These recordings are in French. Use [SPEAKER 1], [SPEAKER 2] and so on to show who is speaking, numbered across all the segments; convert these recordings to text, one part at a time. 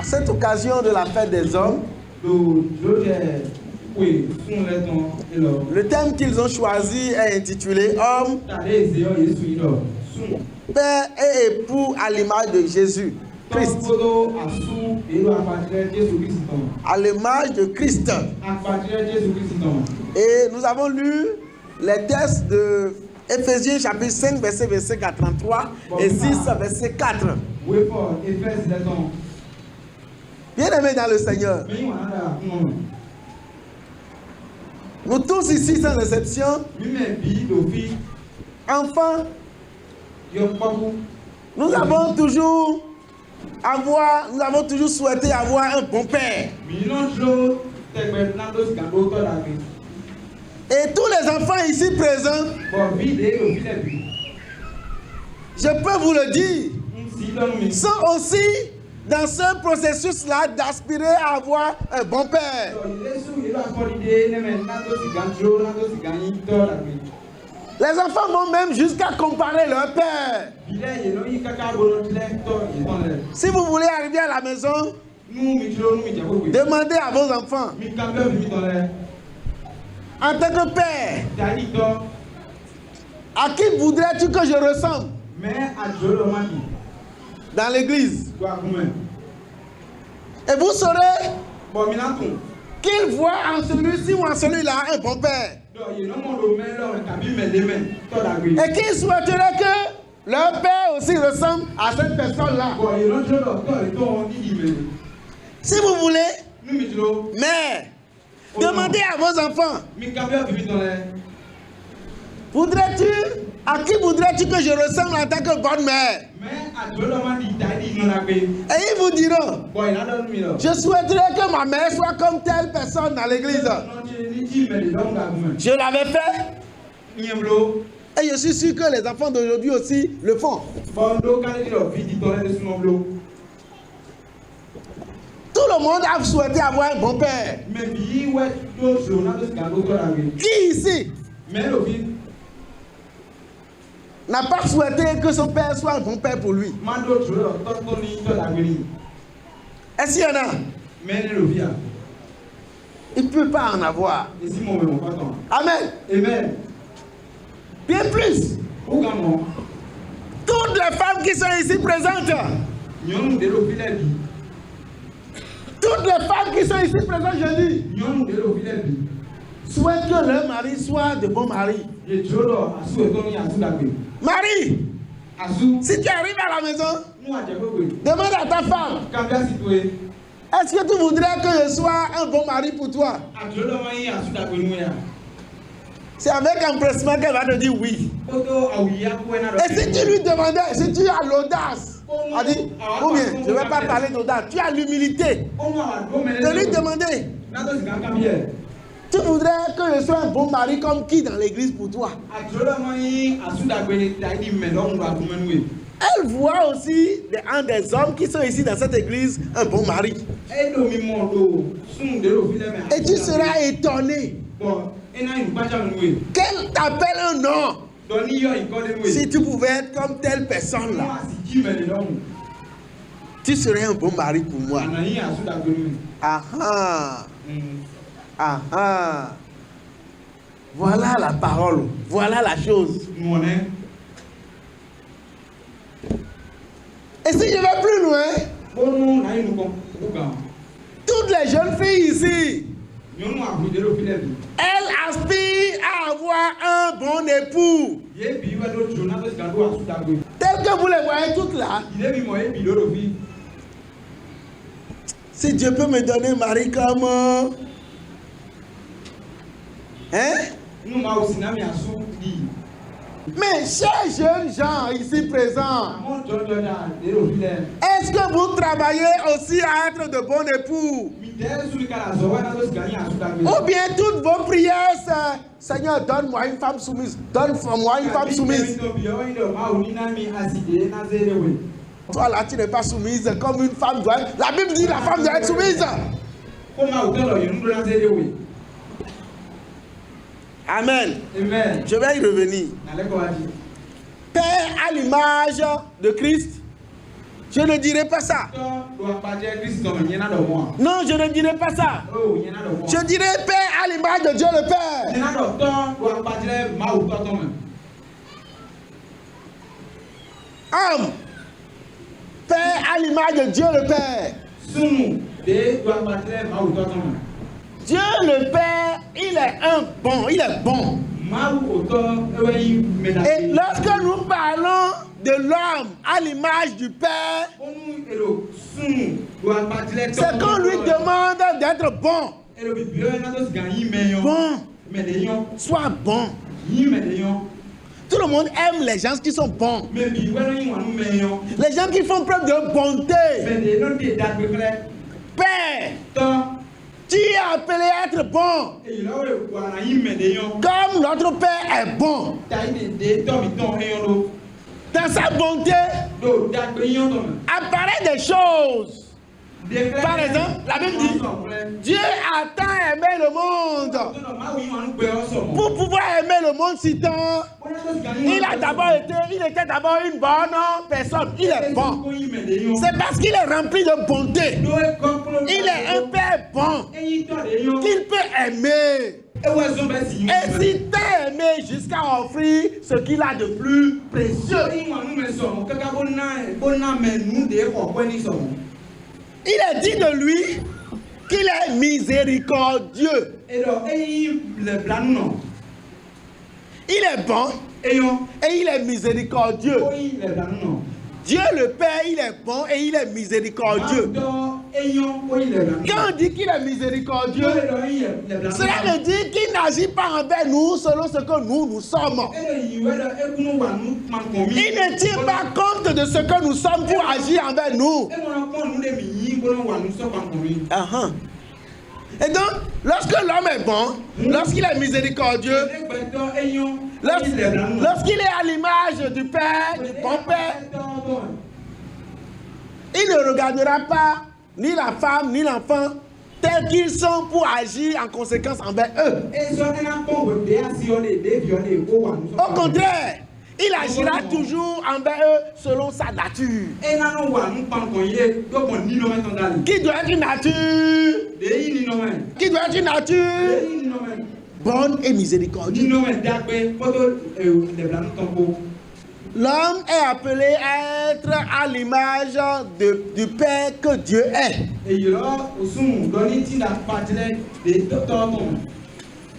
[SPEAKER 1] cette occasion de la fête des hommes, le thème qu'ils ont choisi est intitulé Homme, Père et époux à l'image de Jésus Christ. À l'image de Christ. Et nous avons lu les textes de Éphésiens chapitre 5, verset 43 et 6, verset 4. Bien-aimés dans le Seigneur, nous tous ici, sans exception, enfants, nous avons toujours souhaité avoir un bon père. Et tous les enfants ici présents, je peux vous le dire, sont aussi dans ce processus-là d'aspirer à avoir un bon père. Les enfants vont même jusqu'à comparer leur père. Si vous voulez arriver à la maison, demandez à vos enfants, en tant que père, à qui voudrais-tu que je ressemble dans l'église? Et vous saurez qu'il voit en celui-ci ou en celui-là un bon père. Et qu'il souhaiterait que leur père aussi ressemble à cette personne-là. Si vous voulez, mère, demandez à vos enfants, à qui voudrais-tu que je ressemble en tant que bonne mère? Et ils vous diront, je souhaiterais que ma mère soit comme telle personne dans l'église. Je l'avais fait. Et je suis sûr que les enfants d'aujourd'hui aussi le font. Tout le monde a souhaité avoir un bon père. Qui ici n'a pas souhaité que son père soit un bon père pour lui? Est-ce qu'il y en a? Il ne peut pas en avoir. Amen.
[SPEAKER 2] Amen.
[SPEAKER 1] Bien plus. Toutes les femmes qui sont ici présentes. Toutes les femmes qui sont ici présentes, je dis, souhaitent que leur mari soit de bons maris. Marie, si tu arrives à la maison, demande à ta femme, est-ce que tu voudrais que je sois un bon mari pour toi? C'est avec empressement qu'elle va te dire oui. Et si tu lui demandais, si tu as l'audace, elle dit, ou bien, je ne vais pas parler d'audace, tu as l'humilité de lui demander, tu voudrais que je sois un bon mari comme qui dans l'église pour toi? Elle voit aussi des hommes qui sont ici dans cette église un bon mari. Et tu seras étonné qu'elle t'appelle un nom. Si tu pouvais être comme telle personne là, tu serais un bon mari pour moi. Ah ah. Ah ah. Voilà la parole. Voilà la chose. Et si je vais plus loin, toutes les jeunes filles ici, elles aspirent à avoir un bon époux. Tel que vous les voyez toutes là. Si Dieu peut me donner un mari comme... Hein? Mais chers jeunes gens ici présents, est-ce que vous travaillez aussi à être de bons époux? Ou bien toutes vos prières, c'est Seigneur, donne-moi une femme soumise, donne-moi une femme soumise. Toi là, tu n'es pas soumise comme une femme doit être. La Bible dit la femme doit être soumise. Amen.
[SPEAKER 2] Amen.
[SPEAKER 1] Je vais y revenir. Père à l'image de Christ. Je ne dirai pas ça. Non, je ne dirai pas ça. Je dirai Père à l'image de Dieu le Père. Homme, Père à l'image de Dieu le Père. Dieu le Père, il est un bon, il est bon. Et lorsque nous parlons de l'homme à l'image du Père, c'est qu'on lui demande d'être bon. Bon. Sois bon. Tout le monde aime les gens qui sont bons. Les gens qui font preuve de bonté. Père, tu es appelé à être bon. Comme notre Père est bon. Dans sa bonté, apparaît des choses. Par exemple, la Bible dit, Dieu a tant aimé le monde. Pour pouvoir aimer le monde si tant, il était d'abord une bonne personne. Il est bon. C'est parce qu'il est rempli de bonté. Il est un Père bon qu'il peut aimer. Et si t'as aimé jusqu'à offrir ce qu'il a de plus précieux. Il est dit de lui qu'il est miséricordieux. Il est bon et il est miséricordieux. Dieu le Père, il est bon et il est miséricordieux. Quand on dit qu'il est miséricordieux, cela veut dire qu'il n'agit pas envers nous selon ce que nous sommes. Il ne tient pas compte de ce que nous sommes pour agir envers nous. Et donc, lorsque l'homme est bon, lorsqu'il est miséricordieux, lorsqu'il est à l'image du Père, du bon Père, il ne regardera pas ni la femme ni l'enfant tels qu'ils sont pour agir en conséquence envers eux. Au contraire, il agira toujours envers eux selon sa nature. Qui doit être une nature bonne et miséricordieuse. L'homme est appelé à être à l'image du Père que Dieu est.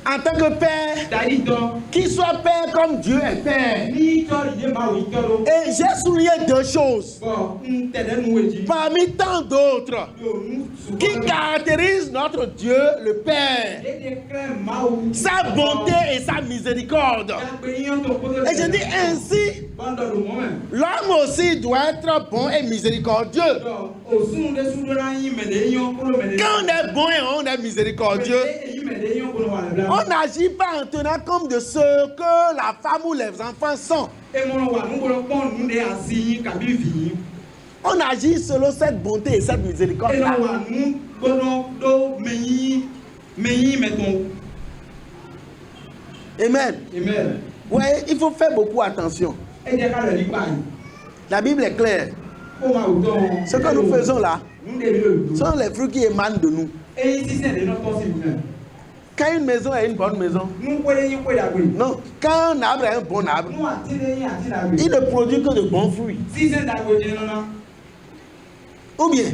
[SPEAKER 1] En tant que Père, qu'il soit Père comme Dieu est Père. Et j'ai souligné deux choses parmi tant d'autres qui caractérisent notre Dieu, le Père. Sa bonté et sa miséricorde. Et je dis ainsi, l'homme aussi doit être bon et miséricordieux. Quand on est bon et on est miséricordieux, on n'agit pas en tenant compte de ce que la femme ou les enfants sont. On agit selon cette bonté et cette miséricorde-là. Amen. Oui, il faut faire beaucoup attention. La Bible est claire. Ce que nous faisons là sont les fruits qui émanent de nous. Quand une maison est une bonne maison, non, quand un arbre est un bon arbre, il ne produit que de bons fruits. Ou bien,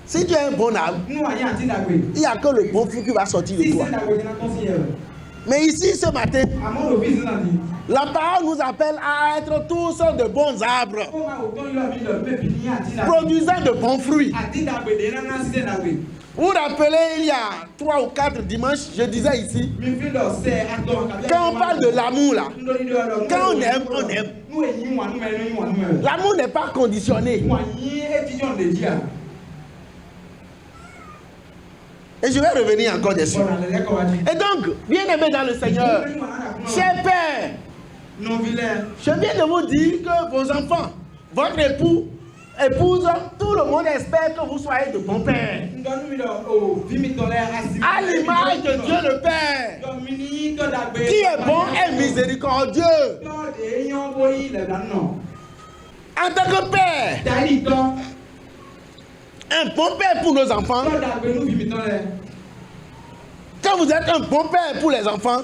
[SPEAKER 1] si tu as un bon arbre, il n'y a que le bon fruit qui va sortir de toi. Mais ici, ce matin, la parole nous appelle à être tous de bons arbres, produisant de bons fruits. Vous vous rappelez, il y a 3 ou 4 dimanches, je disais ici, quand on parle de l'amour là, quand on aime, on aime. L'amour n'est pas conditionné. Et je vais revenir encore dessus. Et donc, bien aimé dans le Seigneur, cher Père, je viens de vous dire que vos enfants, votre épouse, tout le monde espère que vous soyez de bons pères. À l'image de Dieu le Père, qui est bon et miséricordieux. En tant que père, un bon père pour nos enfants, quand vous êtes un bon père pour les enfants,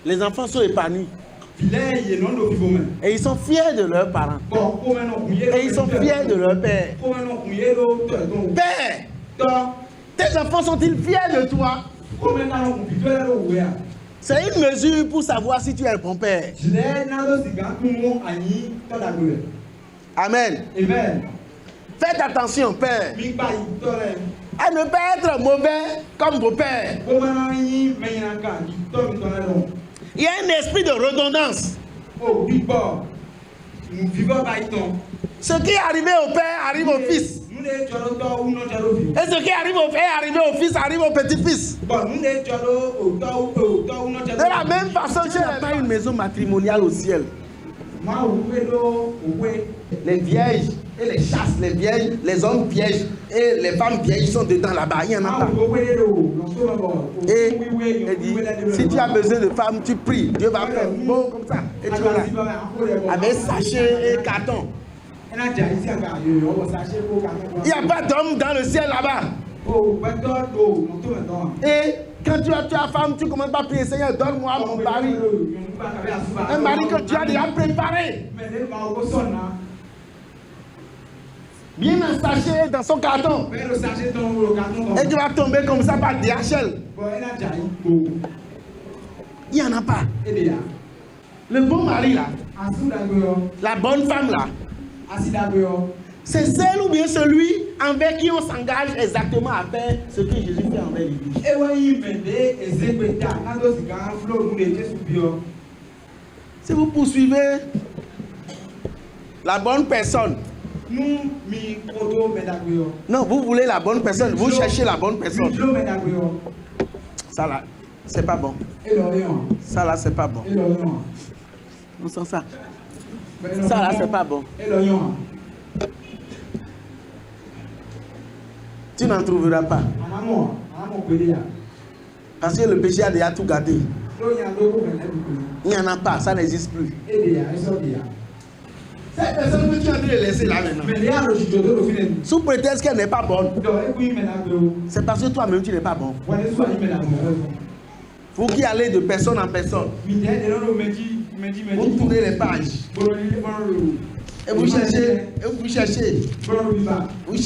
[SPEAKER 1] les enfants sont épanouis. Et ils sont fiers de leurs parents. Et ils sont fiers de leur père. Père, tes enfants sont-ils fiers de toi? C'est une mesure pour savoir si tu es un bon père. Amen. Faites attention, père, à ne pas être mauvais comme vos pères. Il y a un esprit de redondance. Ce qui est arrivé au père arrive au fils. Et ce qui arrive au père arrive au fils, arrive au petit-fils. De la même façon, je n'ai pas une maison matrimoniale au ciel. Les vierges et les chasses, les vierges, les hommes vierges et les femmes vierges sont dedans là-bas. Il n'y en a pas. Et elle dit, si tu as besoin de femmes, tu pries. Dieu va faire bon comme ça. Et tu vas là. Avec sachet et carton. Il n'y a pas d'homme dans le ciel là-bas. Et quand tu as femme, tu commences par prier, Seigneur, donne-moi mon mari. Un mari que tu as déjà préparé. Bien ensaché dans son carton. Et tu vas tomber comme ça par DHL. Il n'y en a pas. Le bon mari là, la bonne femme là, c'est celle ou bien celui envers qui on s'engage exactement à faire ce que Jésus fait envers l'Église. Si vous poursuivez la bonne personne, non, vous voulez la bonne personne, vous cherchez la bonne personne. Ça là, c'est pas bon. Ça là, c'est pas bon. On sent ça. Ça là, c'est pas bon. Tu n'en trouveras pas. Parce que le péché a déjà tout gâté. Il n'y en a pas, ça n'existe plus. Cette personne que tu as dû laisser là maintenant, sous prétexte qu'elle n'est pas bonne, c'est parce que toi-même tu n'es pas bon. Vous qui allez de personne en personne, vous tournez les pages. Et vous cherchez, vous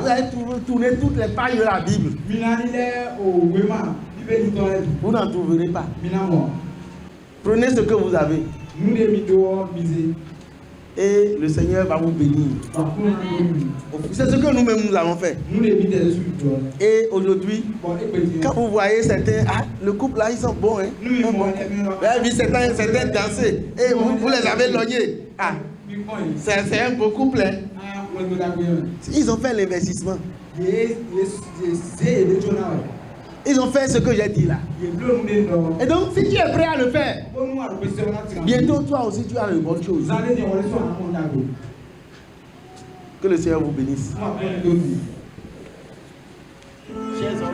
[SPEAKER 1] allez tourner toutes les pages de la Bible. Vous n'en trouverez pas. Prenez ce que vous avez. Et le Seigneur va vous bénir. C'est ce que nous-mêmes nous avons fait. Et aujourd'hui, quand vous voyez certains, le couple là, ils sont bons. Hein? Vous avez vu certains danser. Et vous les avez lognés. C'est un beau couple. Hein? Ils ont fait l'investissement. Ils ont fait ce que j'ai dit là. Et donc, si tu es prêt à le faire, bientôt toi aussi tu as de bonnes choses. Que le Seigneur vous bénisse. Chers hommes.